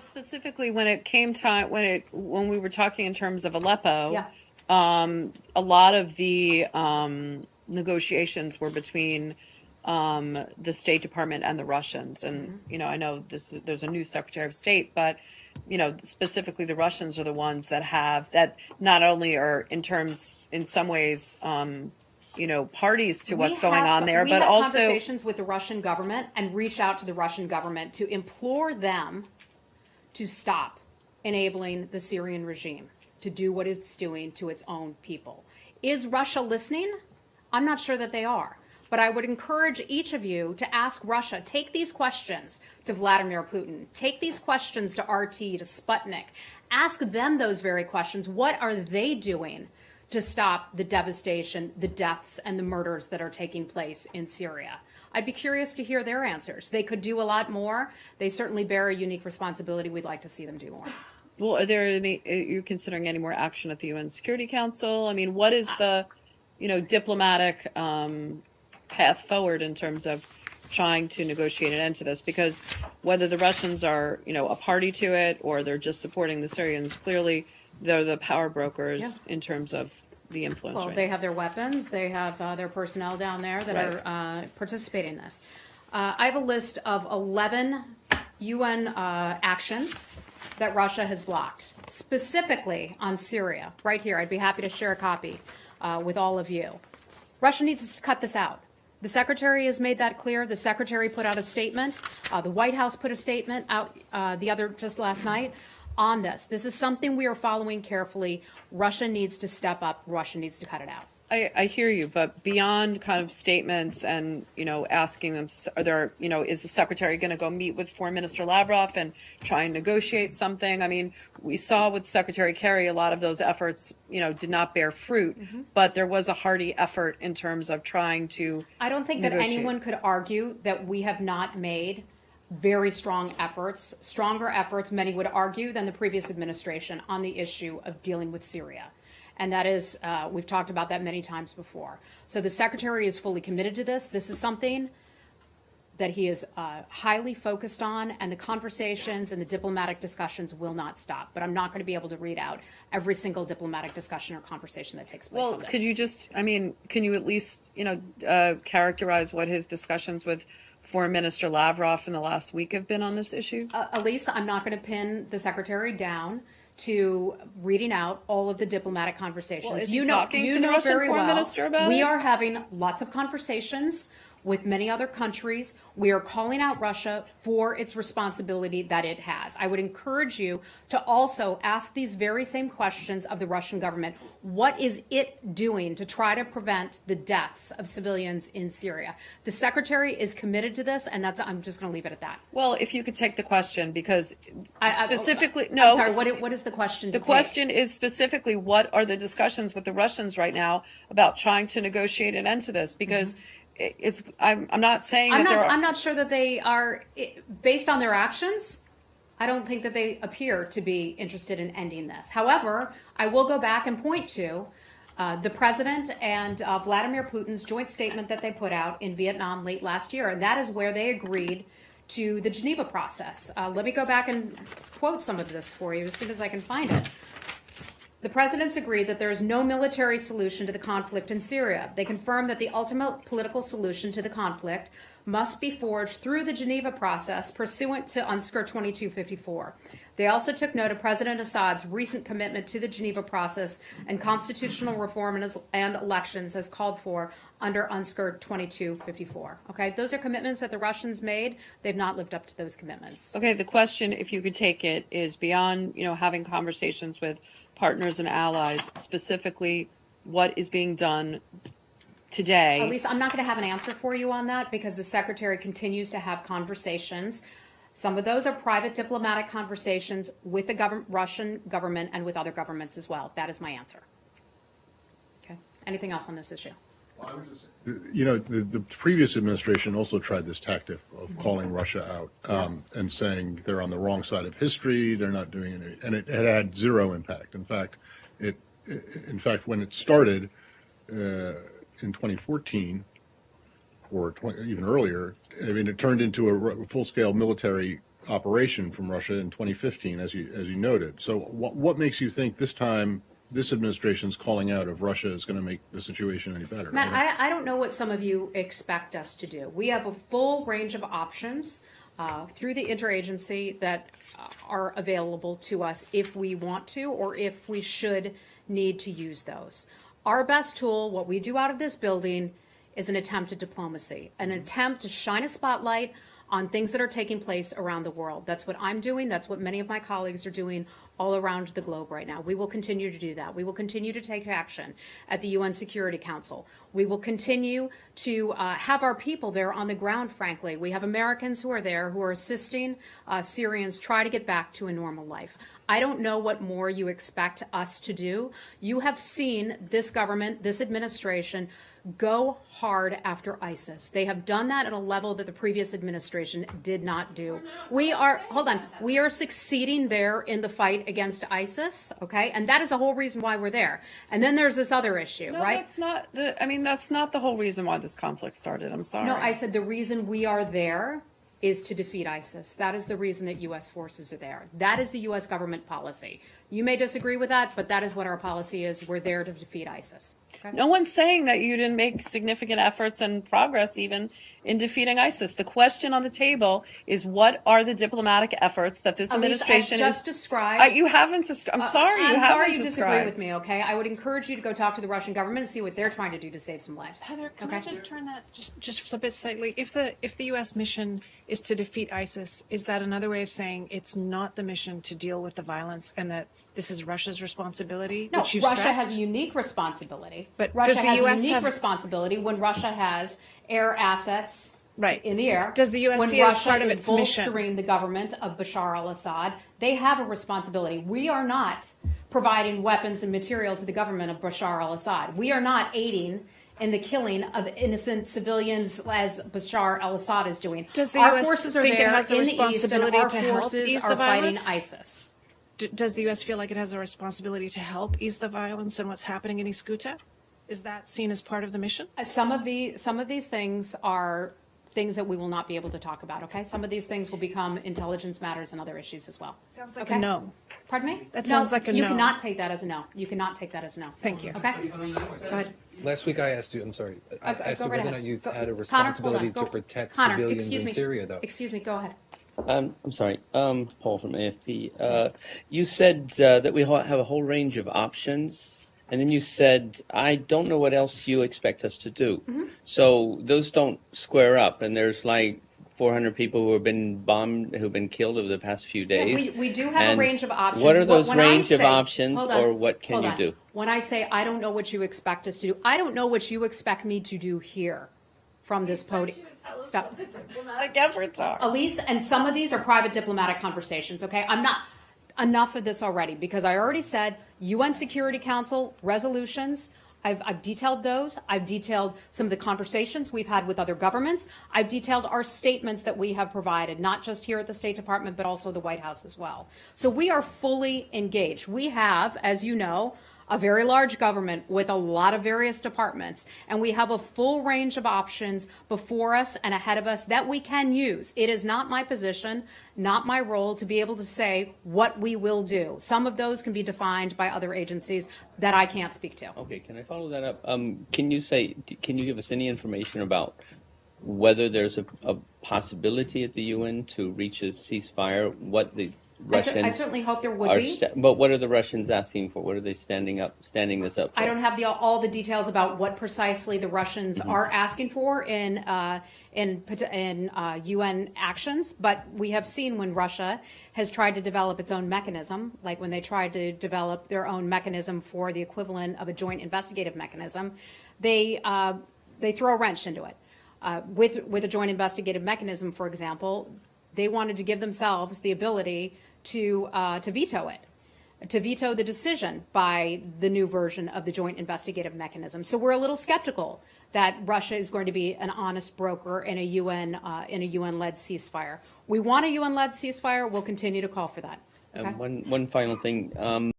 Specifically, when it came time, when we were talking in terms of Aleppo, Yeah. a lot of the negotiations were between the State Department and the Russians. And, I know there's a new Secretary of State, but, specifically the Russians are the ones that not only are in some ways, parties to what's going on there, but also conversations with the Russian government and reach out to the Russian government to implore them to stop enabling the Syrian regime to do what it's doing to its own people. Is Russia listening? I'm not sure that they are. But I would encourage each of you to ask Russia, take these questions to Vladimir Putin, take these questions to RT, to Sputnik, ask them those very questions. What are they doing to stop the devastation, the deaths, and the murders that are taking place in Syria? I'd be curious to hear their answers. They could do a lot more. They certainly bear a unique responsibility. We'd like to see them do more. Well, you're considering any more action at the UN Security Council? I mean, what is the, diplomatic path forward in terms of trying to negotiate an end to this? Because whether the Russians are, a party to it or they're just supporting the Syrians, clearly they're the power brokers in terms of the influence. Well, they have their weapons. They have their personnel down there that are participating in this. I have a list of 11 UN actions that Russia has blocked, specifically on Syria. Right here, I'd be happy to share a copy with all of you. Russia needs to cut this out. The Secretary has made that clear. The Secretary put out a statement. The White House put a statement out just last night on this. This is something we are following carefully. Russia needs to step up. Russia needs to cut it out. I hear you, but beyond kind of statements and, asking them, is the Secretary going to go meet with Foreign Minister Lavrov and try and negotiate something? I mean, we saw with Secretary Kerry, a lot of those efforts, did not bear fruit, but there was a hearty effort in terms of trying to I don't think that anyone could argue that we have not made very strong efforts, stronger efforts, many would argue, than the previous administration on the issue of dealing with Syria. And that is, we've talked about that many times before. So the Secretary is fully committed to this. This is something that he is highly focused on, and the conversations and the diplomatic discussions will not stop. But I'm not going to be able to read out every single diplomatic discussion or conversation that takes place. Well, could you can you at least, characterize what his discussions with Foreign Minister Lavrov in the last week have been on this issue? Elise, I'm not going to pin the Secretary down to reading out all of the diplomatic conversations. Well, is he talking to the Russian Foreign Minister about it? We are having lots of conversations with many other countries. We are calling out Russia for its responsibility that it has. I would encourage you to also ask these very same questions of the Russian government. What is it doing to try to prevent the deaths of civilians in Syria? The Secretary is committed to this, and I'm just going to leave it at that. Well, if you could take the question, because specifically, I'm sorry, what is the question? The question is specifically, what are the discussions with the Russians right now about trying to negotiate an end to this? Because I'm not saying I'm not sure that they are, based on their actions, I don't think that they appear to be interested in ending this. However, I will go back and point to the president and Vladimir Putin's joint statement that they put out in Vietnam late last year, and that is where they agreed to the Geneva process. Let me go back and quote some of this for you as soon as I can find it. The presidents agreed that there is no military solution to the conflict in Syria. They confirmed that the ultimate political solution to the conflict must be forged through the Geneva process pursuant to UNSCR 2254. They also took note of President Assad's recent commitment to the Geneva process and constitutional reform and elections as called for under UNSCR 2254. Okay, those are commitments that the Russians made. They've not lived up to those commitments. Okay, the question, if you could take it, is beyond, having conversations with partners and allies, specifically what is being done today. At least I'm not going to have an answer for you on that because the Secretary continues to have conversations. Some of those are private diplomatic conversations with the Russian government and with other governments as well. That is my answer. Okay. Anything else on this issue? Well, I would just, the previous administration also tried this tactic of calling Russia out and saying they're on the wrong side of history, they're not doing anything, and it had zero impact. In fact, when it started in 2014 or even earlier, it turned into a full-scale military operation from Russia in 2015, as you noted. So what makes you think this time this administration's calling out of Russia is going to make the situation any better? Matt, I don't know what some of you expect us to do. We have a full range of options through the interagency that are available to us if we want to or if we should need to use those. Our best tool, what we do out of this building, is an attempt at diplomacy, an attempt to shine a spotlight on things that are taking place around the world. That's what I'm doing. That's what many of my colleagues are doing all around the globe right now. We will continue to do that. We will continue to take action at the UN Security Council. We will continue to have our people there on the ground, frankly. We have Americans who are there who are assisting Syrians try to get back to a normal life. I don't know what more you expect us to do. You have seen this government, this administration, go hard after ISIS. They have done that at a level that the previous administration did not do. We are succeeding there in the fight against ISIS, okay? And that is the whole reason why we're there. And then there's this other issue, right? That's not the whole reason why this conflict started. I'm sorry. No, I said the reason we are there is to defeat ISIS. That is the reason that U.S. forces are there. That is the U.S. government policy. You may disagree with that, but that is what our policy is. We're there to defeat ISIS. Okay? No one's saying that you didn't make significant efforts and progress even in defeating ISIS. The question on the table is, what are the diplomatic efforts that this administration just described? You haven't. I'm sorry. I'm you sorry haven't you described. disagree with me. Okay, I would encourage you to go talk to the Russian government and see what they're trying to do to save some lives. Heather, can okay? I just turn that, just flip it slightly? If the U.S. mission is to defeat ISIS, is that another way of saying it's not the mission to deal with the violence and that this is Russia's responsibility? No, which you've Russia stressed? has a unique responsibility. But Russia does the has US a unique have- responsibility when Russia has air assets Right. in the air. Does the US when see it as Russia part of is its mission? bolstering the government of Bashar al-Assad, they have a responsibility. We are not providing weapons and material to the government of Bashar al-Assad. We are not aiding in the killing of innocent civilians as Bashar al-Assad is doing. Does the our US forces are think it there has a in the east, and responsibility our to help forces ease are the fighting violence? ISIS. Does the U.S. feel like it has a responsibility to help ease the violence and what's happening in East Ghouta? Is that seen as part of the mission? Some of these things are things that we will not be able to talk about, okay? Some of these things will become intelligence matters and other issues as well. Sounds like okay? a no. Pardon me? That sounds like a You no. cannot take that as a no. You cannot take that as a no. Thank you. Okay? Go ahead. Last week I asked you, I'm sorry, I Go asked you right whether or ahead. not you Go- had a Connor, responsibility hold on. to protect Connor, civilians excuse in me. Syria, though. Excuse me, go ahead. I'm sorry, Paul from AFP. You said that we have a whole range of options, and then you said, I don't know what else you expect us to do. Mm-hmm. So those don't square up, and there's like 400 people who have been bombed, who've been killed over the past few days. We do have And a range of options. What are those When I range of say- options, hold on, or what can hold you on. do? When I say I don't know what you expect us to do, I don't know what you expect me to do here from this podium. Stop. Diplomatic efforts are. Elise, and some of these are private diplomatic conversations, okay? I'm not, enough of this already, because I already said UN Security Council resolutions, I've detailed those. I've detailed some of the conversations we've had with other governments. I've detailed our statements that we have provided, not just here at the State Department, but also the White House as well. So we are fully engaged. We have, as you know, a very large government with a lot of various departments, and we have a full range of options before us and ahead of us that we can use. It is not my position, not my role to be able to say what we will do. Some of those can be defined by other agencies that I can't speak to. Okay, can I follow that up? Can you give us any information about whether there's a possibility at the UN to reach a ceasefire? What the Russians I certainly hope there would be. But what are the Russians asking for? What are they standing this up for? I don't have all the details about what precisely the Russians are asking for in UN actions, but we have seen when Russia has tried to develop its own mechanism, like when they tried to develop their own mechanism for the equivalent of a joint investigative mechanism, they throw a wrench into it. With a joint investigative mechanism, for example, they wanted to give themselves the ability to veto it, to veto the decision by the new version of the joint investigative mechanism. So we're a little skeptical that Russia is going to be an honest broker in a UN-led ceasefire. We want a UN-led ceasefire. We'll continue to call for that. Okay? One final thing.